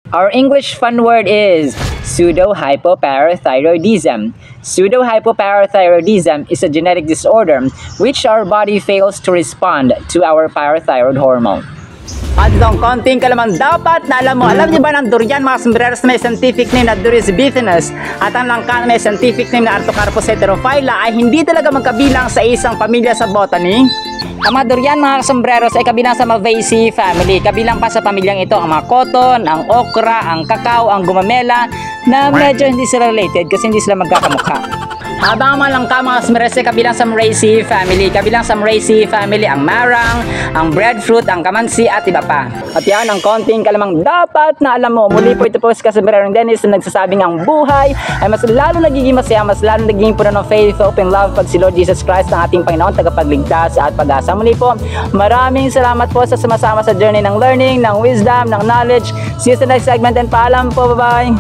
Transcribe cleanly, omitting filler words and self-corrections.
Our English fun word is pseudohypoparathyroidism. Pseudohypoparathyroidism is a genetic disorder which our body fails to respond to our parathyroid hormone. At itong konting kalamang dapat na alam mo. Alam niyo ba ng durian mga sombreros may scientific name na Duris bifinus at ang langka may scientific name na Artocarpus heterophylla ay hindi talaga magkabilang sa isang pamilya sa botany? Ang mga durian mga sombreros ay kabilang sa Malvaceae family. Kabilang pa sa pamilyang ito ang mga cotton, ang okra, ang kakao, ang gumamela na medyo hindi sila related kasi hindi sila magkakamukha. Habang ang mga langka mga sombreros ay kabilang sa Moraceae family. Kabilang sa Moraceae family ang marang, ang breadfruit, ang kamansi at iba pa. At yan ang konting kalamang dapat na alam mo. Muli po ito po si Kasombrerong Dennis na nagsasabing ang buhay ay mas lalo nagiging masaya, mas lalo nagiging puno ng faith, hope, and love pag si Lord Jesus Christ ang ating Panginoon, tagapagligtas at pag-asa. Muli po, maraming salamat po sa sumasama sa journey ng learning, ng wisdom, ng knowledge. See you sa next segment and paalam po. Bye-bye!